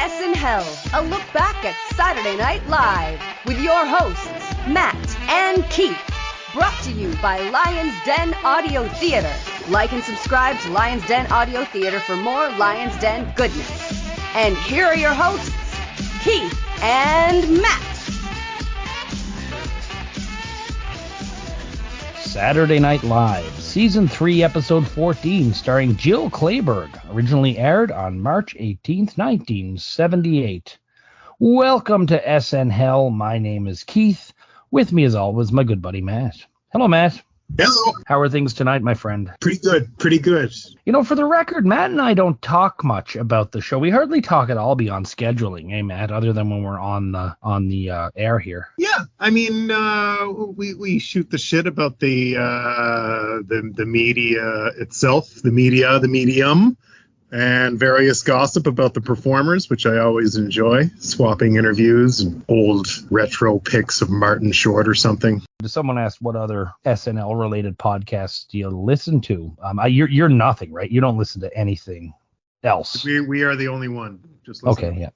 SNL, a look back at Saturday Night Live with your hosts, Matt and Keith. Brought to you by Lion's Den Audio Theater. Like and subscribe to Lion's Den Audio Theater for more Lion's Den goodness. And here are your hosts, Keith and Matt. Saturday Night Live, Season 3, Episode 14, starring Jill Clayburgh, originally aired on March 18th, 1978. Welcome to SNL. My name is Keith. With me, as always, my good buddy Matt. Hello, Matt. Hello. How are things tonight, my friend? Pretty good. You know, for the record, Matt and I don't talk much about the show. We hardly talk at all beyond scheduling, eh, Matt? Other than when we're on the air here. Yeah, I mean, we shoot the shit about the media itself, the medium, and various gossip about the performers, which I always enjoy. Swapping interviews and old retro pics of Martin Short or something. Someone asked what other SNL-related podcasts do you listen to? You're nothing, right? You don't listen to anything else. We are the only one. Just listen. Okay, yeah.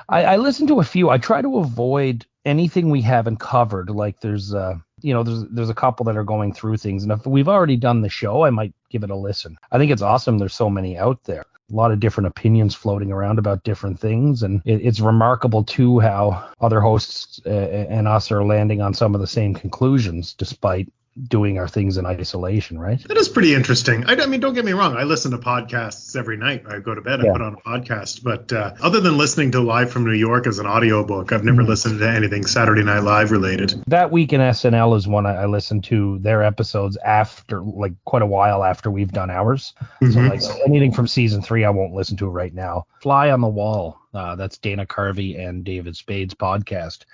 I listen to a few. I try to avoid anything we haven't covered. Like there's a couple that are going through things, and if we've already done the show, I might give it a listen. I think it's awesome. There's so many out there. A lot of different opinions floating around about different things, and it's remarkable too how other hosts and us are landing on some of the same conclusions despite doing our things in isolation, right? That is pretty interesting. I mean, don't get me wrong. I listen to podcasts every night. I go to bed, I put on a podcast. But other than listening to Live from New York as an audiobook, I've never listened to anything Saturday Night Live related. That Week in SNL is one I listened to their episodes after, like quite a while after we've done ours. So like anything from season 3, I won't listen to right now. Fly on the Wall. That's Dana Carvey and David Spade's podcast.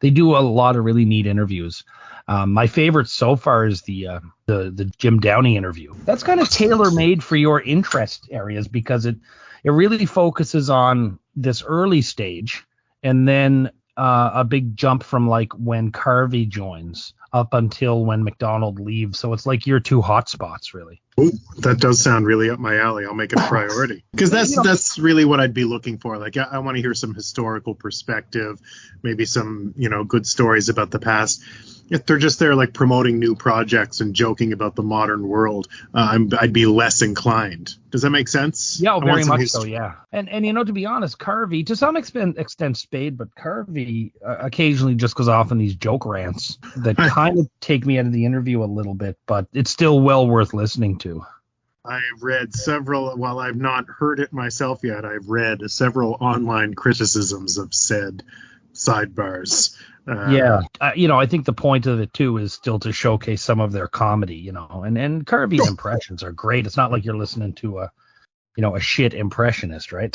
They do a lot of really neat interviews. My favorite so far is the Jim Downey interview. That's kind of tailor-made for your interest areas because it really focuses on this early stage and then a big jump from like when Carvey joins up until when McDonald leaves. So it's like your two hot spots, really. Ooh, that does sound really up my alley. I'll make it a priority because that's really what I'd be looking for. Like I want to hear some historical perspective, maybe some, good stories about the past. If they're just there like promoting new projects and joking about the modern world, I'd be less inclined. Does that make sense? Yeah, very much so, yeah. And to be honest, Carvey, to some extent Spade, but Carvey occasionally just goes off on these joke rants that kind of take me out of the interview a little bit, but it's still well worth listening to. I've read several, while I've not heard it myself yet, I've read several online criticisms of said sidebars. I think the point of it too is still to showcase some of their comedy, and Carvey's impressions are great. It's not like you're listening to a shit impressionist, right?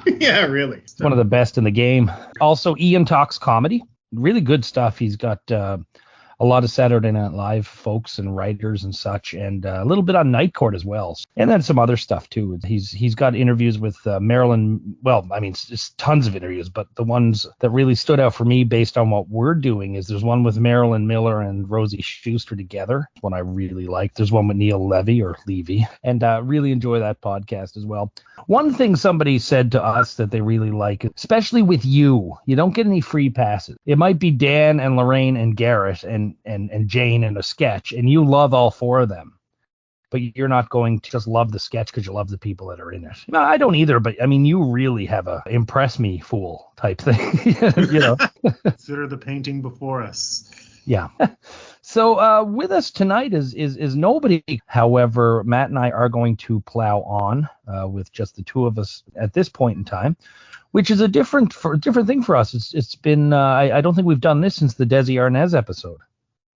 Yeah, really. It's one of the best in the game. Also, Ian talks comedy, really good stuff. He's got a lot of Saturday Night Live folks and writers and such, and a little bit on Night Court as well. And then some other stuff too. He's got interviews with Marilyn. Well, I mean, it's tons of interviews, but the ones that really stood out for me based on what we're doing is there's one with Marilyn Miller and Rosie Schuster together. One I really like. There's one with Neil Levy, and really enjoy that podcast as well. One thing somebody said to us that they really like, especially with you don't get any free passes. It might be Dan and Laraine and Garrett and Jane in a sketch, and you love all four of them, but you're not going to just love the sketch because you love the people that are in it. No, I don't either, but I mean, you really have a impress me fool type thing. Consider the painting before us. Yeah. So with us tonight is nobody. However, Matt and I are going to plow on with just the two of us at this point in time, which is a different thing for us. It's been I don't think we've done this since the Desi Arnaz episode.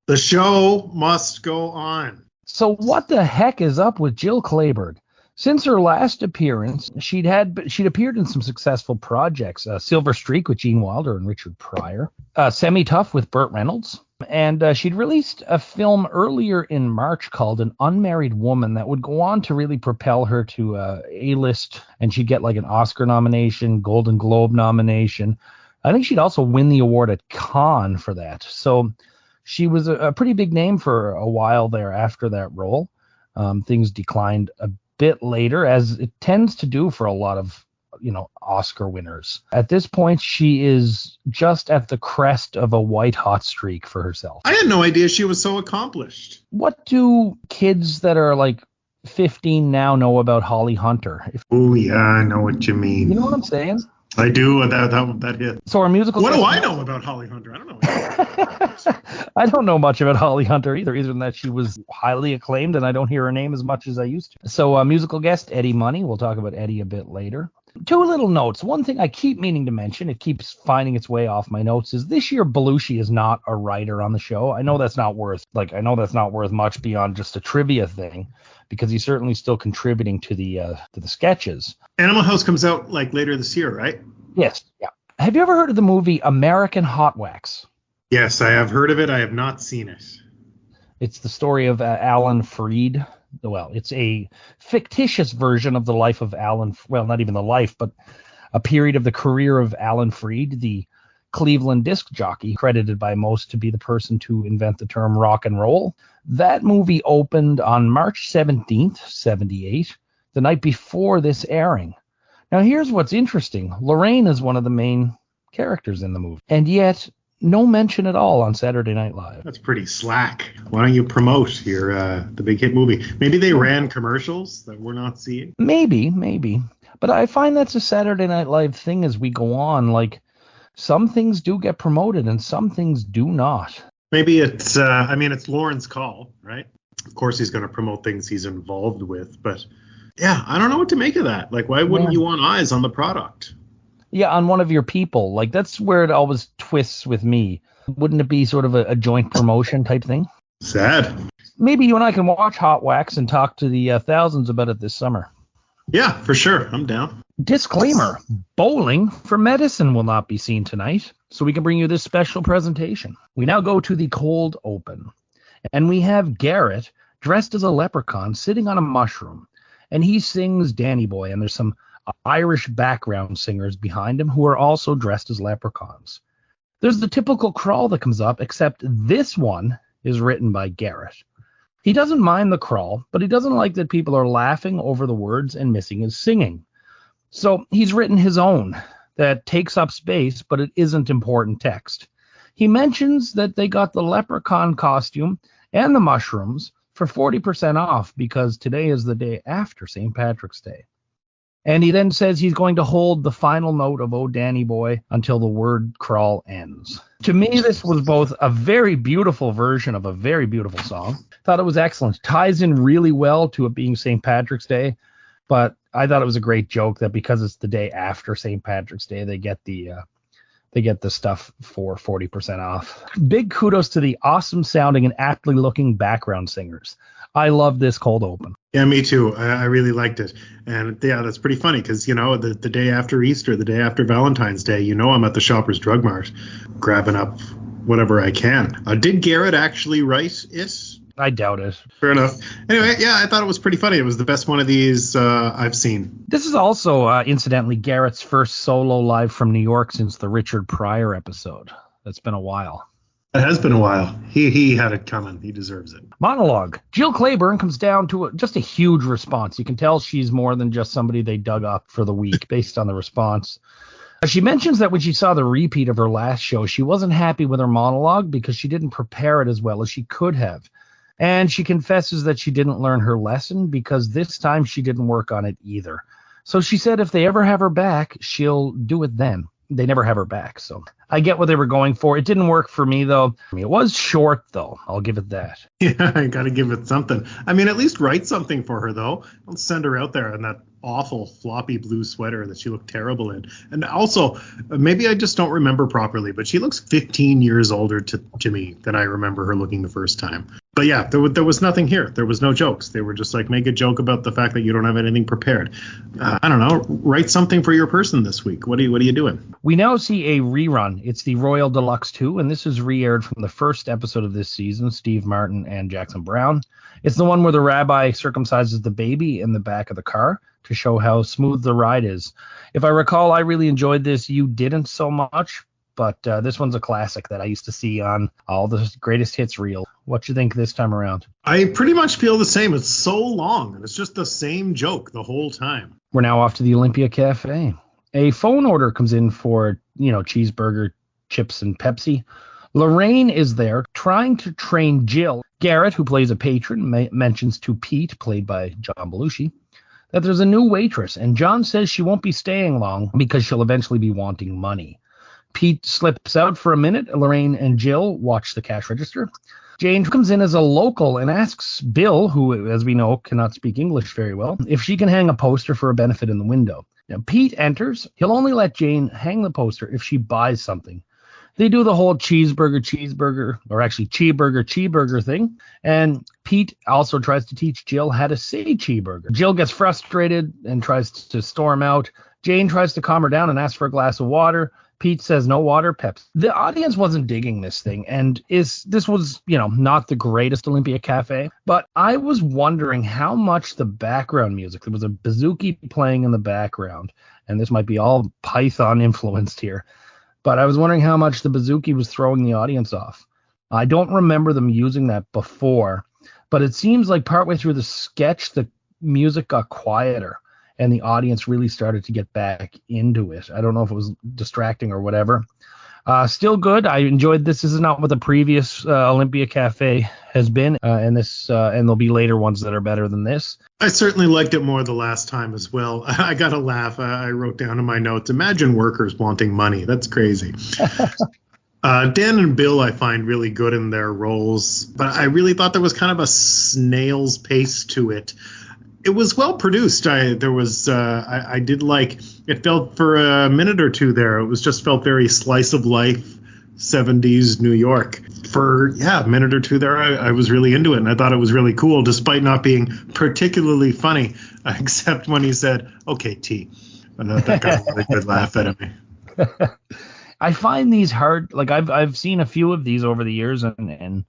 The show must go on. So what the heck is up with Jill Clayburgh? Since her last appearance, she'd appeared in some successful projects: Silver Streak with Gene Wilder and Richard Pryor, Semi-Tough with Burt Reynolds, and she'd released a film earlier in March called An Unmarried Woman that would go on to really propel her to A-list, and she'd get like an Oscar nomination, Golden Globe nomination. I think she'd also win the award at Cannes for that. So she was a pretty big name for a while there after that role. Things declined a bit later, as it tends to do for a lot of Oscar winners. At this point, she is just at the crest of a white hot streak for herself. I had no idea she was so accomplished. What do kids that are like 15 now know about Holly Hunter? Oh, yeah, I know what you mean. You know what I'm saying? I do. That hit. So our musical. What do I know about Holly Hunter? I don't know. I don't know much about Holly Hunter either than that she was highly acclaimed, and I don't hear her name as much as I used to. So musical guest Eddie Money. We'll talk about Eddie a bit later. Two little notes. One thing I keep meaning to mention, it keeps finding its way off my notes, is this year Belushi is not a writer on the show. I know that's not worth much beyond just a trivia thing, because he's certainly still contributing to the sketches. Animal House comes out like later this year, right? Yes. Yeah. Have you ever heard of the movie American Hot Wax? Yes, I have heard of it. I have not seen it. It's the story of Alan Freed. Well, it's a fictitious version of the life of Alan. Well, not even the life, but a period of the career of Alan Freed, the Cleveland disc jockey, credited by most to be the person to invent the term rock and roll. That movie opened on March 17th, 78, the night before this airing. Now, here's what's interesting. Laraine is one of the main characters in the movie, and yet no mention at all on Saturday Night Live. That's pretty slack. Why don't you promote the big hit movie? Maybe they ran commercials that we're not seeing. Maybe. But I find that's a Saturday Night Live thing as we go on. Like, some things do get promoted and some things do not. Maybe it's Lauren's call, right? Of course he's going to promote things he's involved with, but yeah, I don't know what to make of that. Like, why wouldn't you want eyes on the product? Yeah, on one of your people. Like, that's where it always twists with me. Wouldn't it be sort of a joint promotion type thing? Sad. Maybe you and I can watch Hot Wax and talk to the thousands about it this summer. Yeah, for sure. I'm down. Disclaimer, bowling for medicine will not be seen tonight, so we can bring you this special presentation. We now go to the cold open, and we have Garrett dressed as a leprechaun sitting on a mushroom, and he sings Danny Boy, and there's some Irish background singers behind him who are also dressed as leprechauns. There's the typical crawl that comes up, except this one is written by Garrett. He doesn't mind the crawl, but he doesn't like that people are laughing over the words and missing his singing. So he's written his own that takes up space, but it isn't important text. He mentions that they got the leprechaun costume and the mushrooms for 40% off because today is the day after St. Patrick's Day. And he then says he's going to hold the final note of Oh Danny Boy until the word crawl ends. To me, this was both a very beautiful version of a very beautiful song. Thought it was excellent. Ties in really well to it being St. Patrick's Day, but I thought it was a great joke that because it's the day after St. Patrick's Day, they get the stuff for 40% off. Big kudos to the awesome sounding and aptly looking background singers. I love this cold open. Yeah, me too. I really liked it. And yeah, that's pretty funny because, the day after Easter, the day after Valentine's Day, I'm at the Shoppers Drug Mart grabbing up whatever I can. Did Garrett actually write it? I doubt it. Fair enough. Anyway, yeah, I thought it was pretty funny. It was the best one of these I've seen. This is also, incidentally, Garrett's first solo live from New York since the Richard Pryor episode. That's been a while. It has been a while. He had it coming. He deserves it. Monologue. Jill Clayburgh comes down to just a huge response. You can tell she's more than just somebody they dug up for the week based on the response. She mentions that when she saw the repeat of her last show, she wasn't happy with her monologue because she didn't prepare it as well as she could have. And she confesses that she didn't learn her lesson because this time she didn't work on it either. So she said if they ever have her back, she'll do it then. They never have her back, so I get what they were going for. It didn't work for me, though. It was short, though. I'll give it that. Yeah, I got to give it something. At least write something for her, though. Don't send her out there in that awful floppy blue sweater that she looked terrible in. And also, maybe I just don't remember properly, but she looks 15 years older to me than I remember her looking the first time. But yeah, there was nothing here. There was no jokes. They were just like, make a joke about the fact that you don't have anything prepared. I don't know. Write something for your person this week. What are you doing? We now see a rerun. It's the Royal Deluxe II, and this is re-aired from the first episode of this season, Steve Martin and Jackson Brown. It's the one where the rabbi circumcises the baby in the back of the car to show how smooth the ride is. If I recall, I really enjoyed this. You didn't so much, but this one's a classic that I used to see on all the greatest hits reel. What you think this time around? I pretty much feel the same. It's so long, and it's just the same joke the whole time. We're now off to the Olympia Cafe. A phone order comes in for, cheeseburger, chips, and Pepsi. Laraine is there trying to train Jill. Garrett, who plays a patron, mentions to Pete, played by John Belushi, that there's a new waitress, and John says she won't be staying long because she'll eventually be wanting money. Pete slips out for a minute. Laraine and Jill watch the cash register. Jane comes in as a local and asks Bill, who, as we know, cannot speak English very well, if she can hang a poster for a benefit in the window. Now, Pete enters. He'll only let Jane hang the poster if she buys something. They do the whole cheeseburger, or actually cheeseburger thing. And Pete also tries to teach Jill how to say cheeseburger. Jill gets frustrated and tries to storm out. Jane tries to calm her down and asks for a glass of water. Pete says no water, Pepsi. The audience wasn't digging this thing, and this was, not the greatest Olympia Cafe, but I was wondering how much the background music, there was a bouzouki playing in the background, and this might be all Python influenced here, but I was wondering how much the bouzouki was throwing the audience off. I don't remember them using that before, but it seems like partway through the sketch, the music got quieter and the audience really started to get back into it. I don't know if it was distracting or whatever. Still good. I enjoyed this. This is not what the previous Olympia Cafe has been, and there'll be later ones that are better than this. I certainly liked it more the last time as well. I got a laugh. I wrote down in my notes, imagine workers wanting money. That's crazy. Dan and Bill I find really good in their roles, but I really thought there was kind of a snail's pace to it. It was well produced. I did like it. Felt for a minute or two there. It felt very slice of life, 70s New York. For a minute or two there, I was really into it, and I thought it was really cool, despite not being particularly funny, except when he said, "Okay, T." And that got a really good laugh out of me. I find these hard. Like I've seen a few of these over the years, and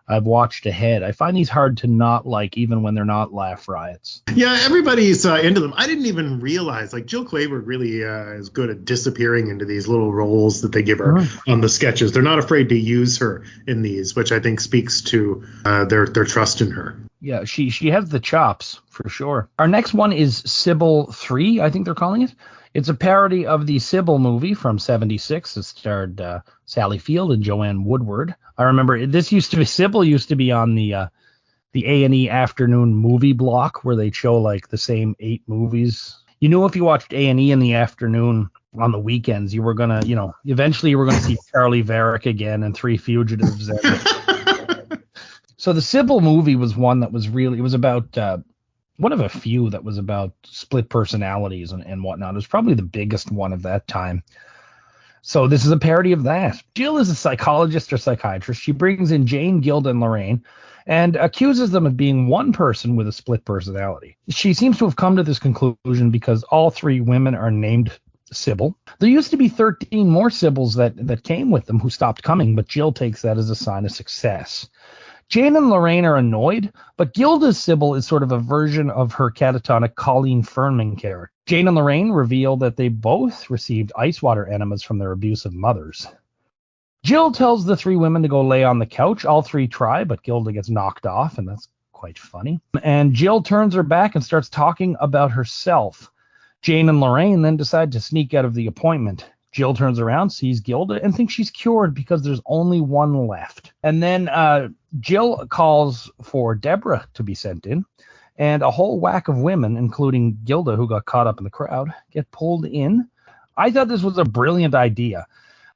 I've watched ahead. I find these hard to not like, even when they're not laugh riots. Yeah, everybody's into them. I didn't even realize, Jill Clayburgh really is good at disappearing into these little roles that they give her on the sketches. They're not afraid to use her in these, which I think speaks to their trust in her. Yeah, she has the chops, for sure. Our next one is Sybil 3, I think they're calling it. It's a parody of the Sybil movie from '76. It starred Sally Field and Joanne Woodward. I remember Sybil used to be on the A&E afternoon movie block where they'd show the same 8 movies. You knew if you watched A&E in the afternoon on the weekends, you were gonna, eventually you were gonna see Charlie Varick again and Three Fugitives. So the Sybil movie was one that was it was about one of a few that was about split personalities and whatnot. It was probably the biggest one of that time. So this is a parody of that. Jill is a psychologist or psychiatrist. She brings in Jane, Gilda, and Laraine and accuses them of being one person with a split personality. She seems to have come to this conclusion because all 3 women are named Sybil. There used to be 13 more Sybils that came with them who stopped coming, but Jill takes that as a sign of success. Jane and Laraine are annoyed, but Gilda's Sybil is sort of a version of her catatonic Colleen Fernman character. Jane and Laraine reveal that they both received ice water enemas from their abusive mothers. Jill tells the 3 women to go lay on the couch. All 3 try, but Gilda gets knocked off, and that's quite funny. And Jill turns her back and starts talking about herself. Jane and Laraine then decide to sneak out of the appointment. Jill turns around, sees Gilda, and thinks she's cured because there's only one left. And then Jill calls for Deborah to be sent in, and a whole whack of women, including Gilda, who got caught up in the crowd, get pulled in. I thought this was a brilliant idea,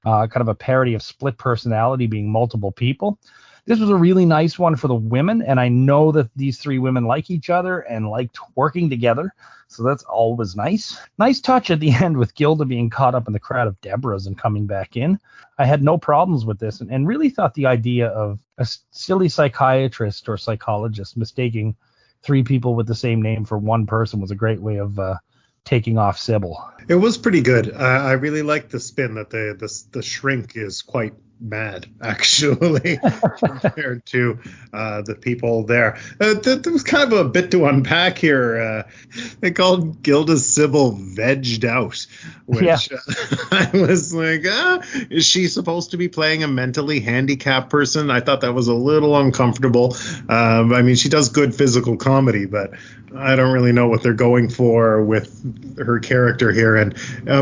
kind of a parody of split personality being multiple people. This was a really nice one for the women, and I know that these 3 women like each other and liked working together, so that's always nice. Nice touch at the end with Gilda being caught up in the crowd of Deborahs and coming back in. I had no problems with this and really thought the idea of a silly psychiatrist or psychologist mistaking 3 people with the same name for one person was a great way of taking off Sybil. It was pretty good. I really liked the spin that the shrink is quite mad, actually, compared to the people there. There was kind of a bit to unpack here. They called Gilda Sybil vegged out, which I was like, is she supposed to be playing a mentally handicapped person? I thought that was a little uncomfortable. I mean, she does good physical comedy, but I don't really know what they're going for with her character here. And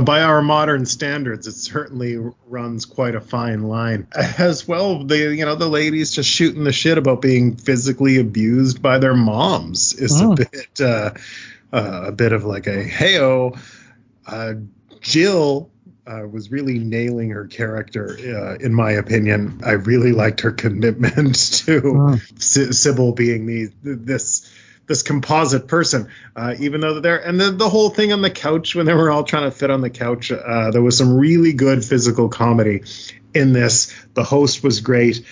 by our modern standards, it certainly runs quite a fine line. As well, the ladies just shooting the shit about being physically abused by their moms is a bit of like a hey-o. Jill was really nailing her character, in my opinion. I really liked her commitment to Sybil being this composite person, even though they're there. And the whole thing on the couch, when they were all trying to fit on the couch, there was some really good physical comedy in this. The host was great.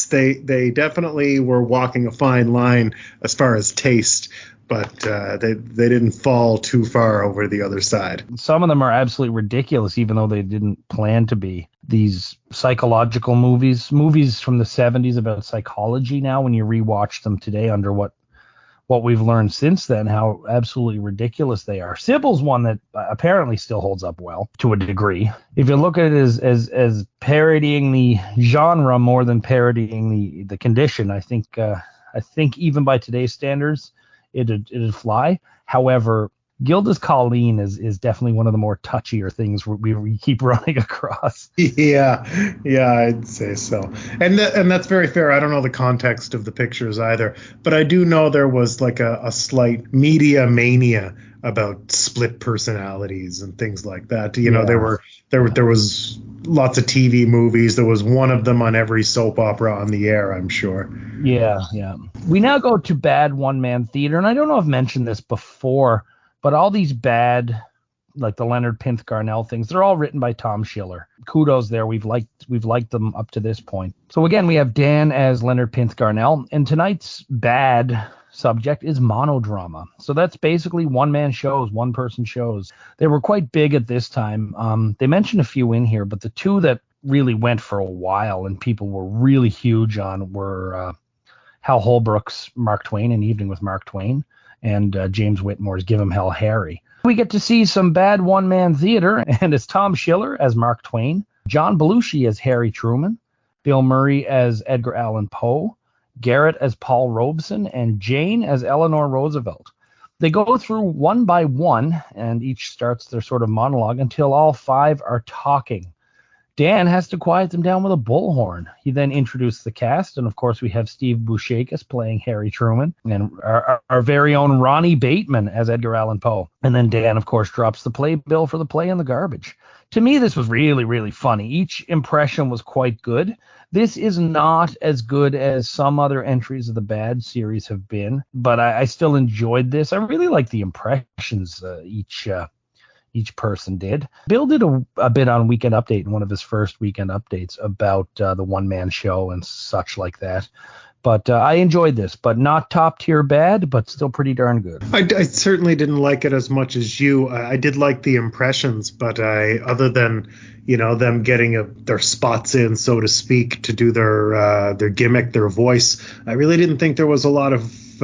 They definitely were walking a fine line as far as taste, but they didn't fall too far over the other side. Some of them are absolutely ridiculous, even though they didn't plan to be. These psychological movies from the 70s about psychology, now when you rewatch them today under what we've learned since then, how absolutely ridiculous they are. Sybil's one that apparently still holds up well to a degree. If you look at it as parodying the genre more than parodying the condition, I think even by today's standards, it'd fly. However, Gilda's Colleen is definitely one of the more touchier things we keep running across. Yeah, I'd say so. And that's very fair. I don't know the context of the pictures either, but I do know there was like a slight media mania about split personalities and things like that. There was lots of TV movies. There was one of them on every soap opera on the air, I'm sure. Yeah. We now go to bad one-man theater, and I don't know if I've mentioned this before, but all these bad, like the Leonard Pinth Garnell things, they're all written by Tom Schiller. Kudos there. We've liked them up to this point. So again, we have Dan as Leonard Pinth Garnell, and tonight's bad subject is monodrama. So that's basically one-man shows, one-person shows. They were quite big at this time. They mentioned a few in here, but the two that really went for a while and people were really huge on were Hal Holbrook's Mark Twain, An Evening with Mark Twain, and James Whitmore's Give 'Em Hell, Harry. We get to see some bad one-man theater, and it's Tom Schiller as Mark Twain, John Belushi as Harry Truman, Bill Murray as Edgar Allan Poe, Garrett as Paul Robeson, and Jane as Eleanor Roosevelt. They go through one by one, and each starts their sort of monologue until all five are talking. Dan has to quiet them down with a bullhorn. He then introduces the cast, and of course we have Steve Buscemi playing Harry Truman, and our very own Ronnie Bateman as Edgar Allan Poe. And then Dan, of course, drops the playbill for the play in the garbage. To me, this was really, really funny. Each impression was quite good. This is not as good as some other entries of the Bad series have been, but I still enjoyed this. I really like the impressions each person did. Bill did a bit on Weekend Update in one of his first Weekend Updates about the one-man show and such like that. But I enjoyed this, but not top tier bad, but still pretty darn good. I certainly didn't like it as much as you. I did like the impressions, but other than them getting their spots in, so to speak, to do their gimmick, their voice, I really didn't think there was a lot of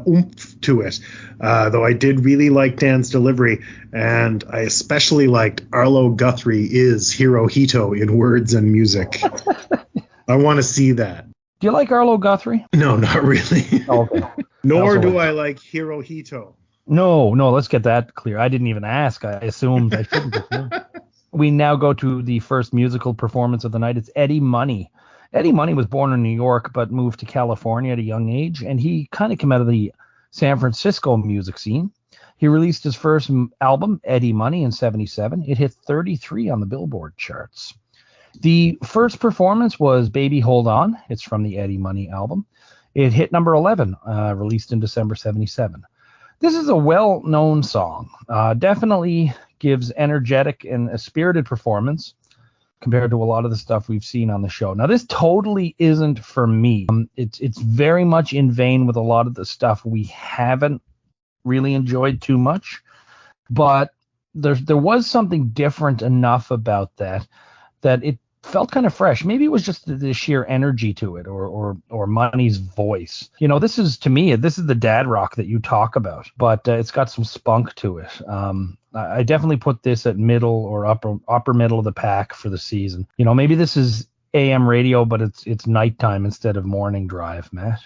oomph to it. Though I did really like Dan's delivery, and I especially liked Arlo Guthrie is Hirohito in words and music. I want to see that. Do you like Arlo Guthrie? No, not really. Okay. Nor do I like Hirohito. No, let's get that clear. I didn't even ask. I assumed I shouldn't assume. We now go to the first musical performance of the night. It's Eddie Money. Eddie Money was born in New York but moved to California at a young age, and he kind of came out of the San Francisco music scene. He released his first album, Eddie Money, in 1977. It hit 33 on the Billboard charts. The first performance was Baby Hold On. It's from the Eddie Money album. It hit number 11, released in December 1977. This is a well-known song. Definitely gives energetic and a spirited performance compared to a lot of the stuff we've seen on the show. Now, this totally isn't for me. It's very much in vein with a lot of the stuff we haven't really enjoyed too much, but there was something different enough about that it felt kind of fresh. Maybe it was just the sheer energy to it, or Money's voice. You know, this is the dad rock that you talk about, but it's got some spunk to it. I definitely put this at middle or upper middle of the pack for the season. You know, maybe this is AM radio, but it's nighttime instead of morning drive, Matt.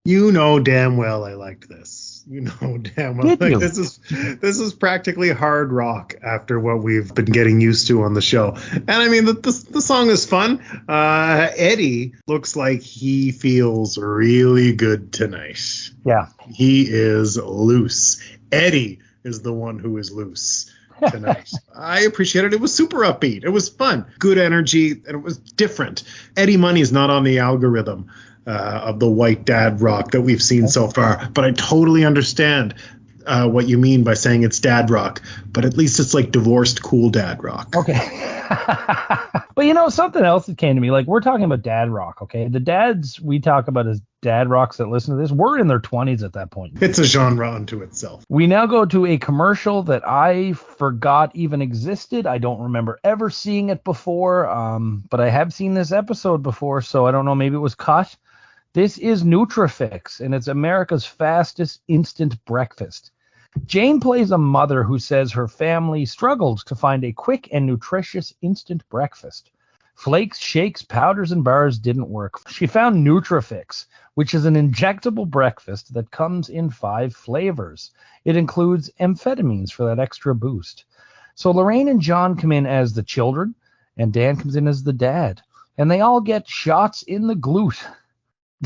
You know damn well I liked this. You know damn well. Did you? This is practically hard rock after what we've been getting used to on the show. And I mean, the song is fun. Eddie looks like he feels really good tonight. Yeah. He is loose. Eddie is the one who is loose tonight. I appreciate it. It was super upbeat. It was fun. Good energy, and it was different. Eddie Money is not on the algorithm of the white dad rock that we've seen so far, but I totally understand what you mean by saying it's dad rock, but at least it's like divorced cool dad rock. Okay. But you know, something else that came to me, like, we're talking about dad rock, okay? The dads we talk about as dad rocks that listen to this, we're in their 20s at that point. It's a genre unto itself. We now go to a commercial that I forgot even existed. I don't remember ever seeing it before, but I have seen this episode before, so I don't know, maybe it was cut. This is Nutrafix, and it's America's fastest instant breakfast. Jane plays a mother who says her family struggled to find a quick and nutritious instant breakfast. Flakes, shakes, powders, and bars didn't work. She found Nutrafix, which is an injectable breakfast that comes in 5 flavors. It includes amphetamines for that extra boost. So Laraine and John come in as the children, and Dan comes in as the dad. And they all get shots in the glute.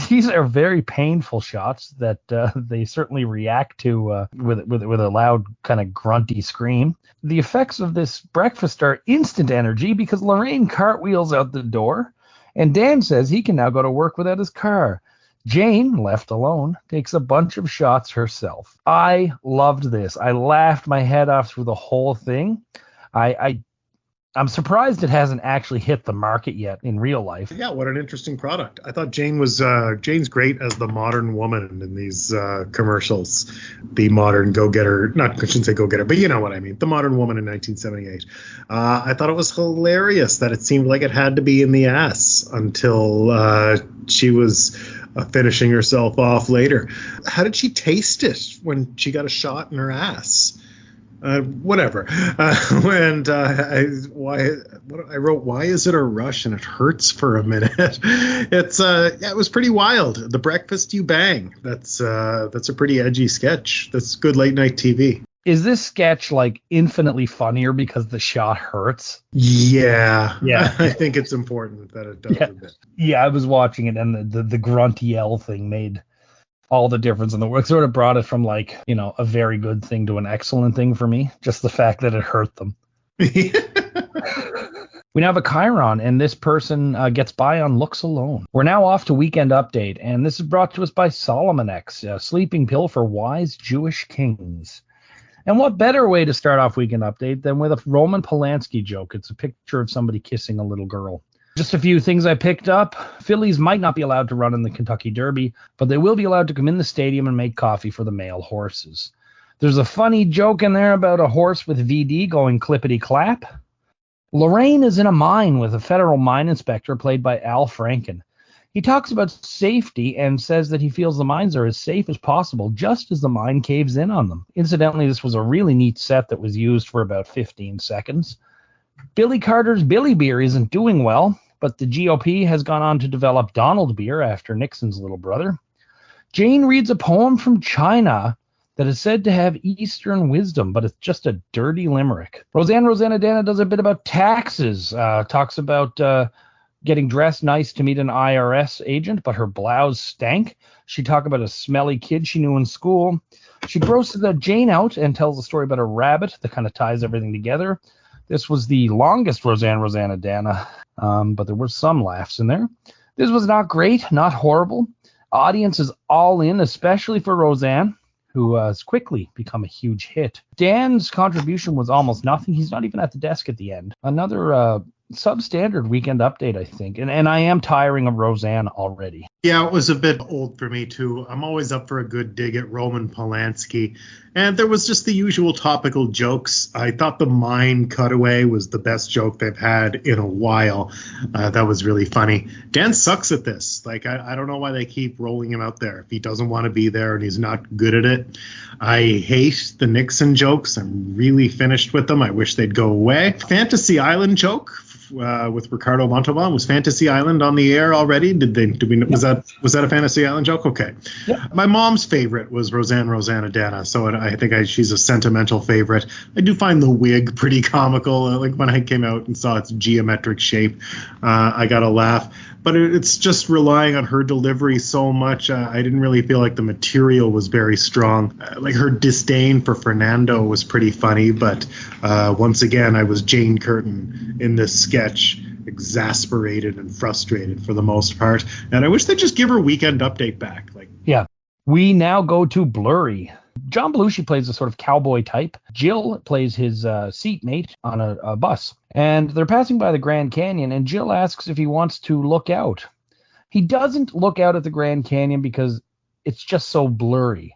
These are very painful shots that they certainly react to with a loud kind of grunty scream. The effects of this breakfast are instant energy because Laraine cartwheels out the door, and Dan says he can now go to work without his car. Jane, left alone, takes a bunch of shots herself. I loved this. I laughed my head off through the whole thing. I'm surprised it hasn't actually hit the market yet in real life. Yeah, what an interesting product. I thought Jane's great as the modern woman in these commercials. The modern go-getter, I shouldn't say go-getter, but you know what I mean. The modern woman in 1978. I thought it was hilarious that it seemed like it had to be in the ass until she was finishing herself off later. How did she taste it when she got a shot in her ass? Whatever. I wrote, why is it a rush and it hurts for a minute? It was pretty wild. The breakfast you bang. That's a pretty edgy sketch. That's good late night TV. Is this sketch like infinitely funnier because the shot hurts? Yeah. I think it's important that it does a bit. Yeah, I was watching it, and the grunt yell thing made all the difference in the world. Sort of brought it from, like, you know, a very good thing to an excellent thing for me. Just the fact that it hurt them. We now have a Chiron, and this person gets by on looks alone. We're now off to Weekend Update, and this is brought to us by Solomon X, a sleeping pill for wise Jewish kings. And what better way to start off Weekend Update than with a Roman Polanski joke? It's a picture of somebody kissing a little girl. Just a few things I picked up. Fillies might not be allowed to run in the Kentucky Derby, but they will be allowed to come in the stadium and make coffee for the male horses. There's a funny joke in there about a horse with VD going clippity-clap. Laraine is in a mine with a federal mine inspector played by Al Franken. He talks about safety and says that he feels the mines are as safe as possible just as the mine caves in on them. Incidentally, this was a really neat set that was used for about 15 seconds. Billy Carter's Billy Beer isn't doing well, but the GOP has gone on to develop Donald Beer after Nixon's little brother. Jane reads a poem from China that is said to have Eastern wisdom, but it's just a dirty limerick. Rosanna does a bit about taxes, talks about getting dressed nice to meet an IRS agent, but her blouse stank. She talked about a smelly kid she knew in school. She grosses Jane out and tells a story about a rabbit that kind of ties everything together. This was the longest Rosanna Dana, but there were some laughs in there. This was not great, not horrible. Audience is all in, especially for Roseanne, who has quickly become a huge hit. Dan's contribution was almost nothing. He's not even at the desk at the end. Another substandard weekend update, I think. And I am tiring of Roseanne already. Yeah, it was a bit old for me, too. I'm always up for a good dig at Roman Polanski. And there was just the usual topical jokes. I thought the mine cutaway was the best joke they've had in a while. That was really funny. Dan sucks at this. Like, I don't know why they keep rolling him out there if he doesn't want to be there and he's not good at it. I hate the Nixon jokes. I'm really finished with them. I wish they'd go away. Fantasy Island joke with Ricardo Montalban. Was Fantasy Island on the air already? Was that a Fantasy Island joke? Okay. Yep. My mom's favorite was Rosanna, so I think she's a sentimental favorite. I do find the wig pretty comical. Like when I came out and saw its geometric shape, I got a laugh. But it's just relying on her delivery so much. I didn't really feel like the material was very strong. Like her disdain for Fernando was pretty funny. But once again, I was Jane Curtin in this sketch, exasperated and frustrated for the most part. And I wish they'd just give her Weekend Update back. Yeah. We now go to Blurry. John Belushi plays a sort of cowboy type. Jill plays his seatmate on a bus. And they're passing by the Grand Canyon, and Jill asks if he wants to look out. He doesn't look out at the Grand Canyon because it's just so blurry.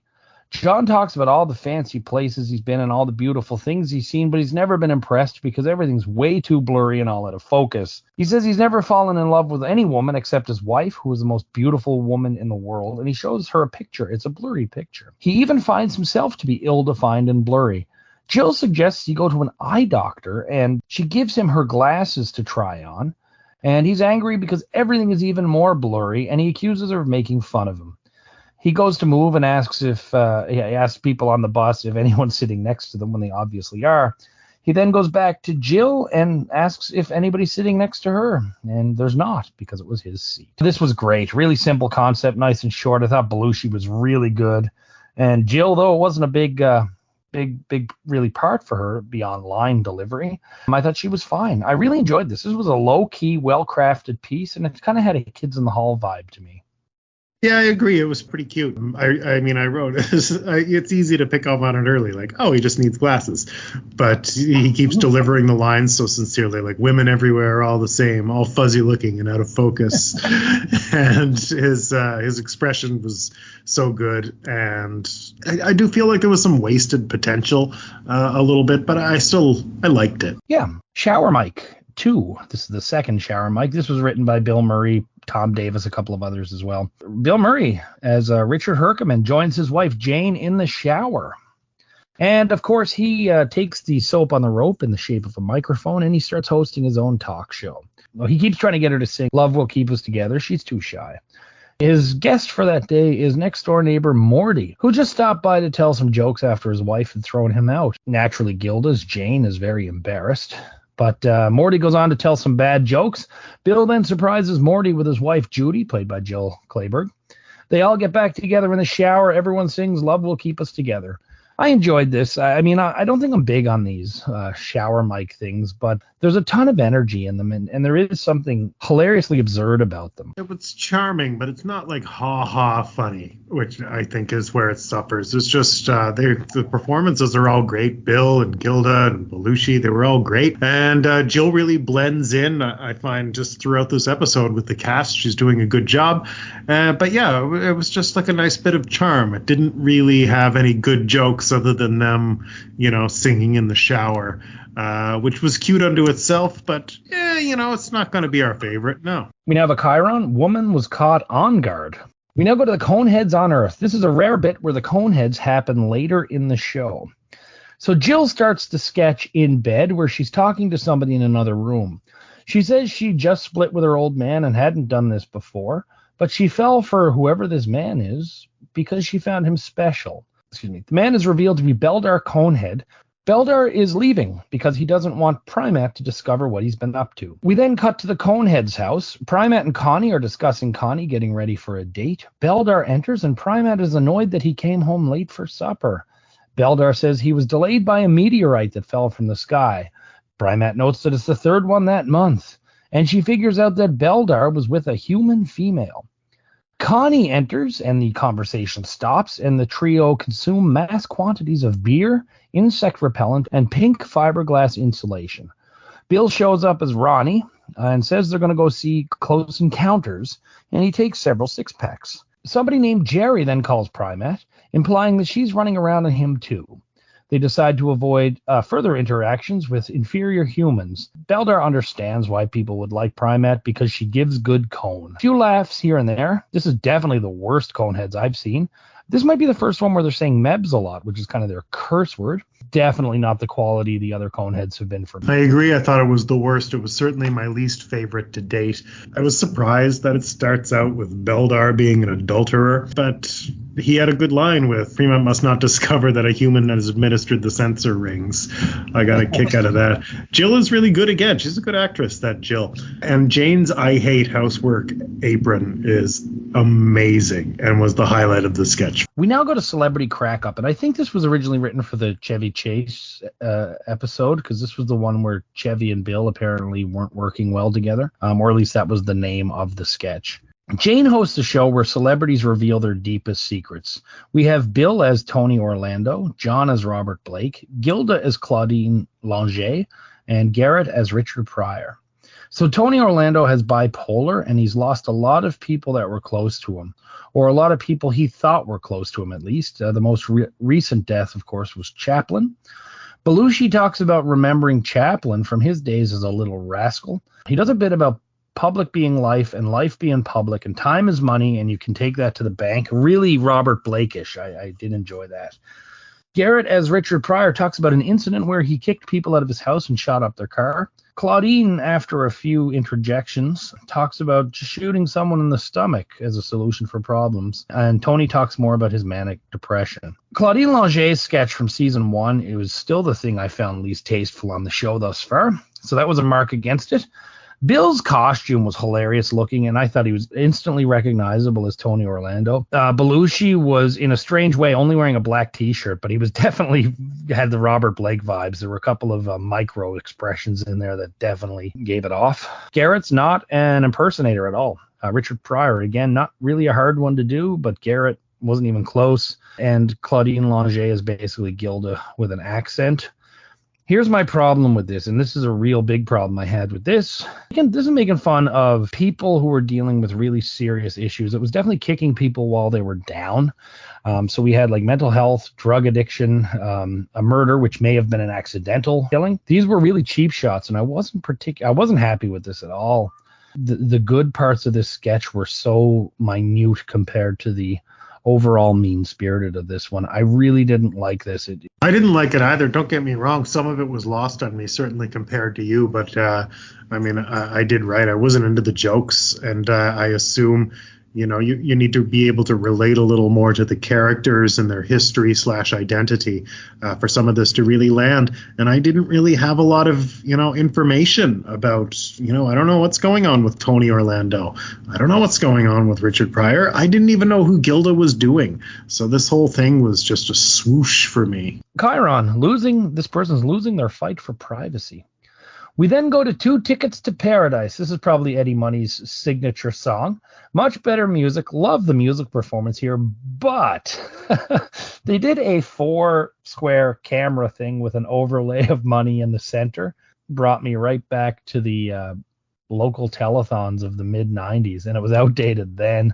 John talks about all the fancy places he's been and all the beautiful things he's seen, but he's never been impressed because everything's way too blurry and all out of focus. He says he's never fallen in love with any woman except his wife, who is the most beautiful woman in the world, and he shows her a picture. It's a blurry picture. He even finds himself to be ill-defined and blurry. Jill suggests he go to an eye doctor, and she gives him her glasses to try on, and he's angry because everything is even more blurry, and he accuses her of making fun of him. He goes to move and asks he asks people on the bus if anyone's sitting next to them when they obviously are. He then goes back to Jill and asks if anybody's sitting next to her, and there's not because it was his seat. This was great. Really simple concept, nice and short. I thought Belushi was really good. And Jill, though it wasn't a big really part for her beyond line delivery, I thought she was fine. I really enjoyed this. This was a low-key, well-crafted piece, and it kind of had a Kids in the Hall vibe to me. Yeah, I agree. It was pretty cute. I mean, I wrote, it's easy to pick up on it early, like, oh, he just needs glasses. But he keeps delivering the lines so sincerely, like, women everywhere are all the same, all fuzzy looking and out of focus. And his expression was so good. And I do feel like there was some wasted potential a little bit, but I liked it. Yeah. Shower Mike 2. This is the second Shower Mike. This was written by Bill Murray, Tom Davis, a couple of others as well. Bill Murray as Richard Herkiman joins his wife Jane in the shower. And, of course, he takes the soap on the rope in the shape of a microphone, and he starts hosting his own talk show. Well, he keeps trying to get her to sing Love Will Keep Us Together. She's too shy. His guest for that day is next-door neighbor Morty, who just stopped by to tell some jokes after his wife had thrown him out. Naturally, Gilda's Jane is very embarrassed. But Morty goes on to tell some bad jokes. Bill then surprises Morty with his wife, Judy, played by Jill Clayburgh. They all get back together in the shower. Everyone sings Love Will Keep Us Together. I enjoyed this. I mean, I don't think I'm big on these shower mic things, but there's a ton of energy in them, and there is something hilariously absurd about them. It's charming, but it's not like ha-ha funny, which I think is where it suffers. It's just the performances are all great. Bill and Gilda and Belushi, they were all great. And Jill really blends in, I find, just throughout this episode with the cast. She's doing a good job. But yeah, it was just like a nice bit of charm. It didn't really have any good jokes other than them, singing in the shower, which was cute unto itself, but it's not going to be our favorite. No. We now have a Chiron. Woman was caught on guard. We now go to the Coneheads on Earth. This is a rare bit where the Coneheads happen later in the show. So Jill starts the sketch in bed where she's talking to somebody in another room. She says she just split with her old man and hadn't done this before, but she fell for whoever this man is because she found him special. The man is revealed to be Beldar Conehead. Beldar is leaving because he doesn't want Primat to discover what he's been up to. We then cut to the Coneheads' house. Primat and Connie are discussing Connie getting ready for a date. Beldar enters, and Primat is annoyed that he came home late for supper. Beldar says he was delayed by a meteorite that fell from the sky. Primat notes that it's the third one that month, and she figures out that Beldar was with a human female. Connie enters, and the conversation stops, and the trio consume mass quantities of beer, insect repellent, and pink fiberglass insulation. Bill shows up as Ronnie and says they're going to go see Close Encounters, and he takes several six-packs. Somebody named Jerry then calls Primat, implying that she's running around on him too. They decide to avoid further interactions with inferior humans. Beldar understands why people would like Primat because she gives good cone. A few laughs here and there. This is definitely the worst Coneheads I've seen. This might be the first one where they're saying Mebs a lot, which is kind of their curse word. Definitely not the quality the other Coneheads have been for me. I agree. I thought it was the worst. It was certainly my least favorite to date. I was surprised that it starts out with Beldar being an adulterer, but he had a good line with, Primat must not discover that a human has administered the sensor rings. I got a kick out of that. Jill is really good again. She's a good actress, that Jill. And Jane's I Hate Housework apron is amazing and was the highlight of the sketch. We now go to Celebrity Crackup, and I think this was originally written for the Chevy Chase episode, because this was the one where Chevy and Bill apparently weren't working well together, or at least that was the name of the sketch. Jane hosts a show where celebrities reveal their deepest secrets. We have Bill as Tony Orlando, John as Robert Blake, Gilda as Claudine Langer, and Garrett as Richard Pryor. So Tony Orlando has bipolar, and he's lost a lot of people that were close to him, or a lot of people he thought were close to him at least. The most recent death, of course, was Chaplin. Belushi talks about remembering Chaplin from his days as a little rascal. He does a bit about public being life and life being public, and time is money, and you can take that to the bank. Really Robert Blake-ish. I did enjoy that. Garrett as Richard Pryor talks about an incident where he kicked people out of his house and shot up their car. Claudine, after a few interjections, talks about just shooting someone in the stomach as a solution for problems. And Tony talks more about his manic depression. Claudine Langer's sketch from season 1, it was still the thing I found least tasteful on the show thus far. So that was a mark against it. Bill's costume was hilarious looking, and I thought he was instantly recognizable as Tony Orlando. Belushi was, in a strange way, only wearing a black T-shirt, but he was definitely had the Robert Blake vibes. There were a couple of micro expressions in there that definitely gave it off. Garrett's not an impersonator at all. Richard Pryor, again, not really a hard one to do, but Garrett wasn't even close. And Claudine Langer is basically Gilda with an accent. Here's my problem with this, and this is a real big problem I had with this. Again, this is making fun of people who were dealing with really serious issues. It was definitely kicking people while they were down. So we had like mental health, drug addiction, a murder, which may have been an accidental killing. These were really cheap shots, and I wasn't happy with this at all. The good parts of this sketch were so minute compared to the overall mean-spirited of this one. I really didn't like this. I didn't like it either. Don't get me wrong. Some of it was lost on me, certainly compared to you. But, I did right. I wasn't into the jokes. And I assume, you need to be able to relate a little more to the characters and their history/identity for some of this to really land. And I didn't really have a lot of, information about, I don't know what's going on with Tony Orlando. I don't know what's going on with Richard Pryor. I didn't even know who Gilda was doing. So this whole thing was just a swoosh for me. Chiron, this person's losing their fight for privacy. We then go to 2 Tickets to Paradise. This is probably Eddie Money's signature song. Much better music. Love the music performance here, but they did a 4-square camera thing with an overlay of Money in the center. Brought me right back to the local telethons of the mid-90s, and it was outdated then.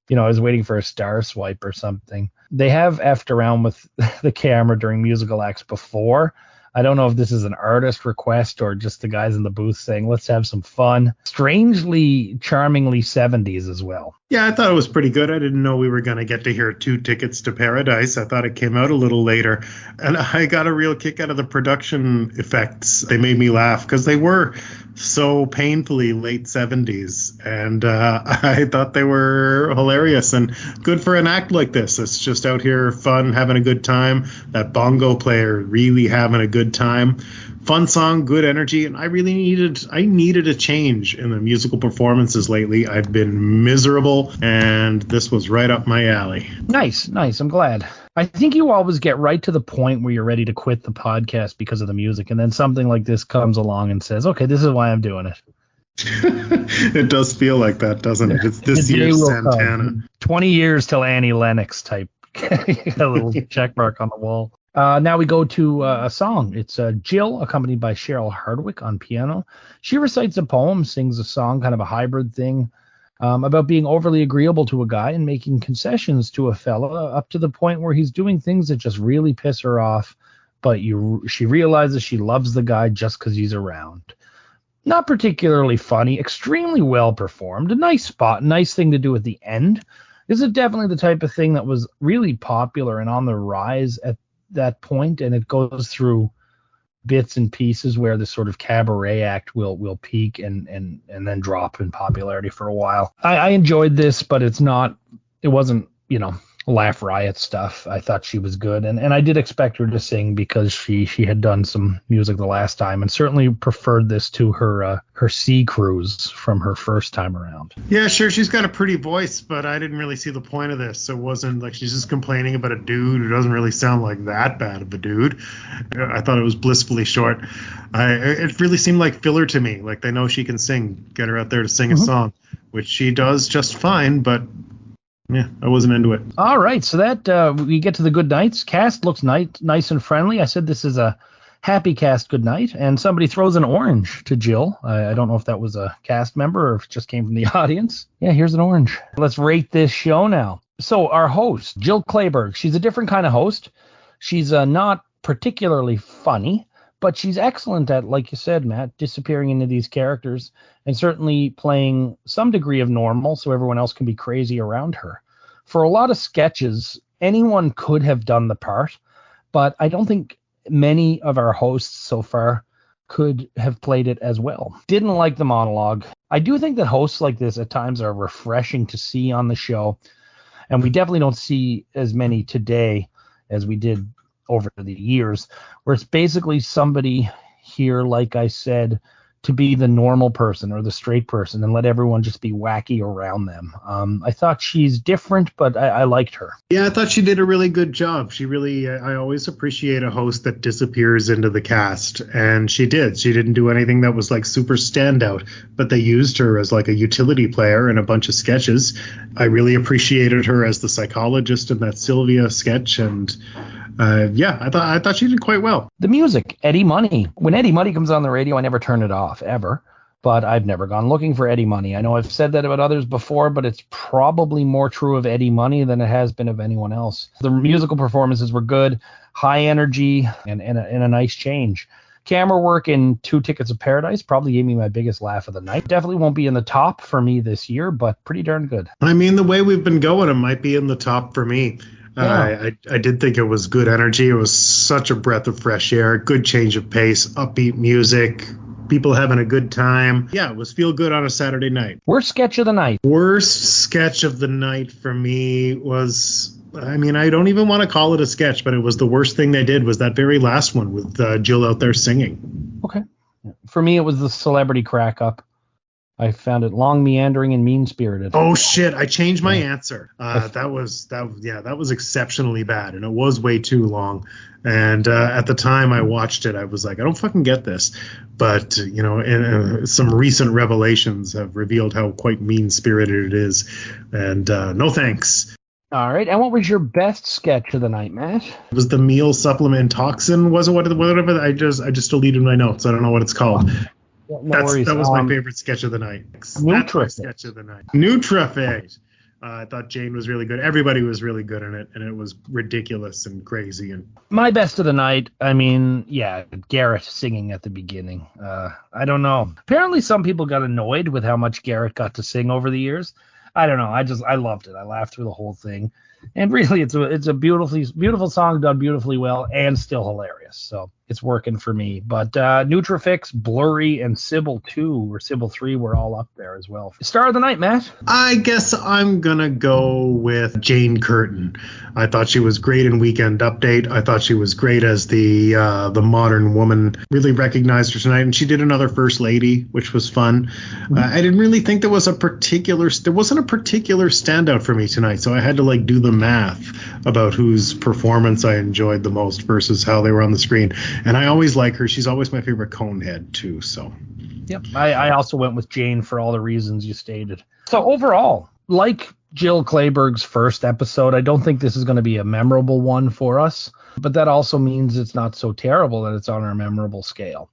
I was waiting for a star swipe or something. They have effed around with the camera during musical acts before. I don't know if this is an artist request or just the guys in the booth saying, let's have some fun. Strangely, charmingly 70s as well. Yeah, I thought it was pretty good. I didn't know we were going to get to hear 2 Tickets to Paradise. I thought it came out a little later. And I got a real kick out of the production effects. They made me laugh because they were so painfully late 70s. And I thought they were hilarious and good for an act like this. It's just out here fun, having a good time. That bongo player really having a good time. Fun song, good energy, and I needed a change in the musical performances lately. I've been miserable, and this was right up my alley. Nice. I'm glad. I think you always get right to the point where you're ready to quit the podcast because of the music, and then something like this comes along and says, okay, this is why I'm doing it. It does feel like that, doesn't it? It's this year's Santana. 20 years till Annie Lennox type. A little check mark on the wall. Now we go to a song. It's Jill, accompanied by Cheryl Hardwick on piano. She recites a poem, sings a song, kind of a hybrid thing, about being overly agreeable to a guy and making concessions to a fella up to the point where he's doing things that just really piss her off, but she realizes she loves the guy just because he's around. Not particularly funny, extremely well performed, a nice spot, nice thing to do at the end. This is definitely the type of thing that was really popular and on the rise at that point, and it goes through bits and pieces where this sort of cabaret act will peak and then drop in popularity for a while. I enjoyed this, but it wasn't, Laugh Riot stuff. I thought she was good, and I did expect her to sing because she had done some music the last time, and certainly preferred this to her sea cruise from her first time around. Yeah, sure, she's got a pretty voice, but I didn't really see the point of this. It wasn't like she's just complaining about a dude who doesn't really sound like that bad of a dude. I thought it was blissfully short. It really seemed like filler to me. Like, they know she can sing, get her out there to sing a song, which she does just fine, but yeah, I wasn't into it. All right, so that we get to the good nights. Cast looks nice and friendly. I said this is a happy cast good night, and somebody throws an orange to Jill. I don't know if that was a cast member or if it just came from the audience. Yeah, here's an orange. Let's rate this show now. So our host, Jill Clayburgh, she's a different kind of host. She's not particularly funny, but she's excellent at, like you said, Matt, disappearing into these characters and certainly playing some degree of normal so everyone else can be crazy around her. For a lot of sketches, anyone could have done the part, but I don't think many of our hosts so far could have played it as well. Didn't like the monologue. I do think that hosts like this at times are refreshing to see on the show, and we definitely don't see as many today as we did over the years, where it's basically somebody here, like I said, to be the normal person or the straight person and let everyone just be wacky around them. I thought she's different, but I liked her. Yeah, I thought she did a really good job. She really, I always appreciate a host that disappears into the cast, and she did. She didn't do anything that was like super standout, but they used her as like a utility player in a bunch of sketches. I really appreciated her as the psychologist in that Sylvia sketch, and I thought she did quite well. The music, Eddie Money. When Eddie Money comes on the radio, I never turn it off, ever. But I've never gone looking for Eddie Money. I know I've said that about others before, but it's probably more true of Eddie Money than it has been of anyone else. The musical performances were good, high energy, and a nice change. Camera work in 2 Tickets of Paradise probably gave me my biggest laugh of the night. Definitely won't be in the top for me this year, but pretty darn good. I mean, the way we've been going, it might be in the top for me. Yeah. I did think it was good energy. It was such a breath of fresh air, good change of pace, upbeat music, people having a good time. Yeah, it was feel good on a Saturday night. Worst sketch of the night. Worst sketch of the night for me was, I mean, I don't even want to call it a sketch, but it was the worst thing they did was that very last one with Jill out there singing. Okay. For me, it was the celebrity Crackup. I found it long, meandering, and mean-spirited. Oh shit! I changed my answer. That was exceptionally bad, and it was way too long. And at the time I watched it, I was like, I don't fucking get this. But some recent revelations have revealed how quite mean-spirited it is. And no thanks. All right. And what was your best sketch of the night, Matt? It was the meal supplement toxin. Was it whatever? I just deleted my notes. I don't know what it's called. That was my favorite sketch of the night. Nutrafix. Sketch of the night. Nutrafix. I thought Jane was really good. Everybody was really good in it, and it was ridiculous and crazy. And my best of the night, I mean, yeah, Garrett singing at the beginning. I don't know. Apparently some people got annoyed with how much Garrett got to sing over the years. I don't know. I loved it. I laughed through the whole thing. And really, it's a beautiful song done beautifully well and still hilarious. So it's working for me. But Nutrafix, Blurry, and Sybil 2 or Sybil 3 were all up there as well. Star of the night, Matt? I guess I'm going to go with Jane Curtin. I thought she was great in Weekend Update. I thought she was great as the modern woman. Really recognized her tonight. And she did another First Lady, which was fun. Mm-hmm. I didn't really think there wasn't a particular standout for me tonight. So I had to do the math about whose performance I enjoyed the most versus how they were on the screen. And I always like her. She's always my favorite Conehead too. So yep, I also went with Jane for all the reasons you stated. So overall, like Jill Clayburgh's first episode. I don't think this is going to be a memorable one for us, but that also means it's not so terrible that it's on our memorable scale.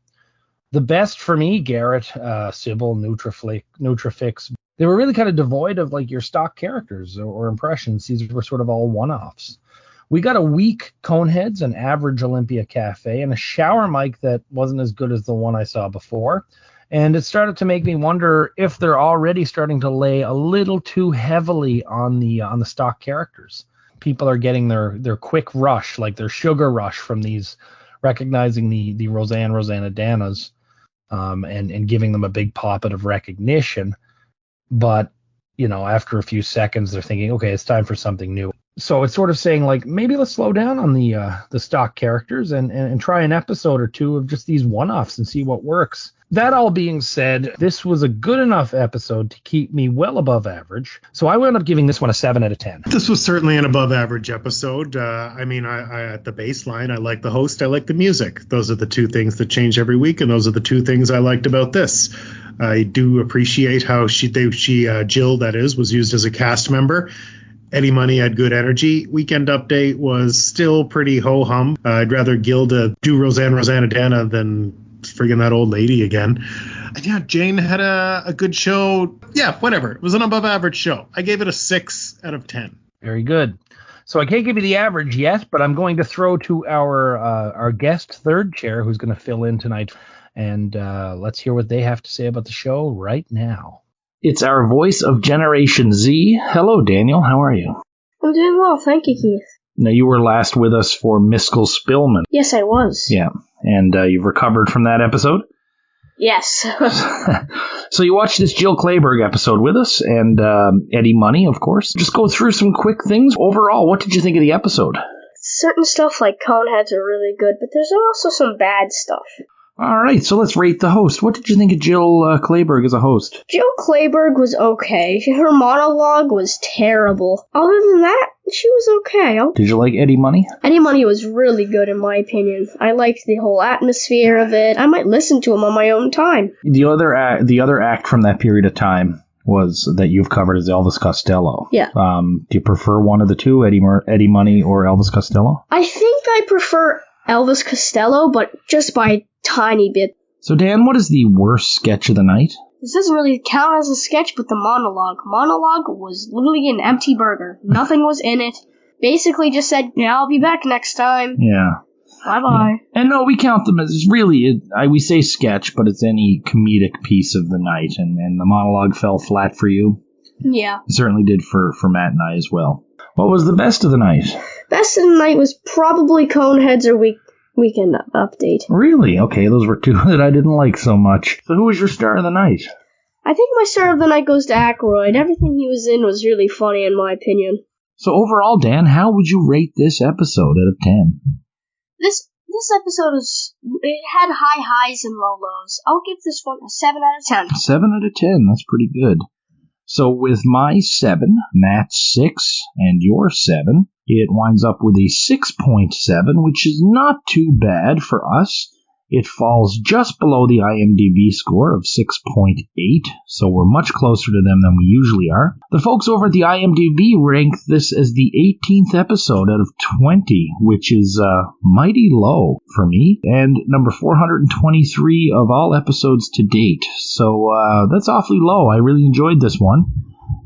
The best for me, Garrett, Sybil, Nutrafix, they were really kind of devoid of like your stock characters or impressions. These were sort of all one-offs. We got a weak Coneheads, an average Olympia Cafe, and a shower mic that wasn't as good as the one I saw before. And it started to make me wonder if they're already starting to lay a little too heavily on the stock characters. People are getting their quick rush, like their sugar rush from these, recognizing the Roseanne Danas, and giving them a big poppet of recognition. But, after a few seconds, they're thinking, okay, it's time for something new. So it's sort of saying, like, maybe let's slow down on the stock characters and try an episode or two of just these one-offs and see what works. That all being said, this was a good enough episode to keep me well above average. So I wound up giving this one a 7 out of 10. This was certainly an above average episode. I at the baseline, I like the host, I like the music. Those are the two things that change every week, and those are the two things I liked about this. I do appreciate how Jill, that is, was used as a cast member. Eddie Money had good energy. Weekend Update was still pretty ho-hum. I'd rather Gilda do Roseanne Dana than friggin' that old lady again. And yeah, Jane had a good show. Yeah, whatever. It was an above average show. I gave it a 6 out of 10. Very good. So I can't give you the average yet, but I'm going to throw to our guest third chair who's going to fill in tonight. And let's hear what they have to say about the show right now. It's our voice of Generation Z. Hello, Daniel. How are you? I'm doing well. Thank you, Keith. Now, you were last with us for Miskell Spillman. Yes, I was. Yeah. And you've recovered from that episode? Yes. So you watched this Jill Clayburgh episode with us, and Eddie Money, of course. Just go through some quick things. Overall, what did you think of the episode? Certain stuff like Coneheads are really good, but there's also some bad stuff. All right, so let's rate the host. What did you think of Jill Clayburgh as a host? Jill Clayburgh was okay. Her monologue was terrible. Other than that, she was okay. Did you like Eddie Money? Eddie Money was really good, in my opinion. I liked the whole atmosphere of it. I might listen to him on my own time. The other act from that period of time was that you've covered is Elvis Costello. Yeah. Do you prefer one of the two, Eddie Money or Elvis Costello? I think I prefer Elvis Costello, but just by a tiny bit. So, Dan, what is the worst sketch of the night? This doesn't really count as a sketch, but the monologue. Monologue was literally an empty burger. Nothing was in it. Basically just said, yeah, I'll be back next time. Yeah. Bye-bye. Yeah. And no, we count them as really, we say sketch, but it's any comedic piece of the night, and the monologue fell flat for you? Yeah. It certainly did for Matt and I as well. What was the best of the night? Best of the night was probably Coneheads or Weekend Update. Really? Okay, those were two that I didn't like so much. So who was your star of the night? I think my star of the night goes to Aykroyd. Everything he was in was really funny, in my opinion. So overall, Dan, how would you rate this episode out of 10? This episode it had high highs and low lows. I'll give this one a 7 out of 10. 7 out of 10, that's pretty good. So with my 7, Matt's 6, and your 7, it winds up with a 6.7, which is not too bad for us. It falls just below the IMDb score of 6.8, so we're much closer to them than we usually are. The folks over at the IMDb rank this as the 18th episode out of 20, which is mighty low for me, and number 423 of all episodes to date. So that's awfully low. I really enjoyed this one,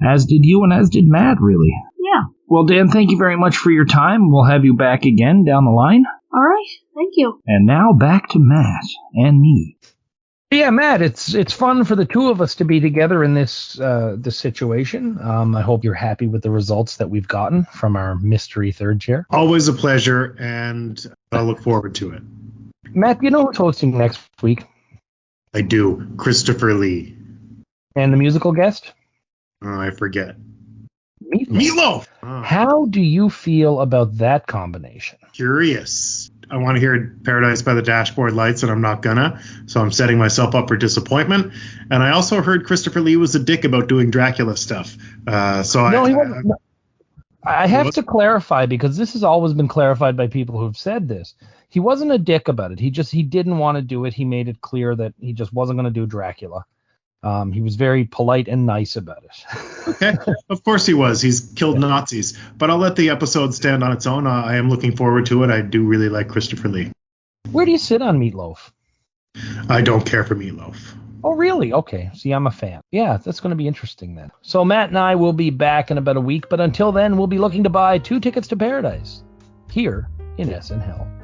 as did you and as did Matt, really. Yeah. Well, Dan, thank you very much for your time. We'll have you back again down the line. All right, thank you. And now back to Matt and me. Yeah, Matt, it's fun for the two of us to be together in this situation. I hope you're happy with the results that we've gotten from our mystery third chair. Always a pleasure, and I look forward to it. Matt, you know who's hosting next week? I do. Christopher Lee. And the musical guest? Oh, I forget. Meatloaf. Oh. How do you feel about that combination? Curious. I want to hear Paradise by the Dashboard Lights, and I'm not gonna, so I'm setting myself up for disappointment. And I also heard Christopher Lee was a dick about doing Dracula stuff. He wasn't. I have to clarify, because this has always been clarified by people who've said this. He wasn't a dick about it. He didn't want to do it. He made it clear that he just wasn't going to do Dracula. He was very polite and nice about it. Okay, of course he was. He's killed Nazis. But I'll let the episode stand on its own. I am looking forward to it. I do really like Christopher Lee. Where do you sit on Meatloaf? I don't care for Meatloaf. Oh, really? Okay. See, I'm a fan. Yeah, that's going to be interesting then. So Matt and I will be back in about a week, but until then, we'll be looking to buy 2 tickets to paradise here in SNL.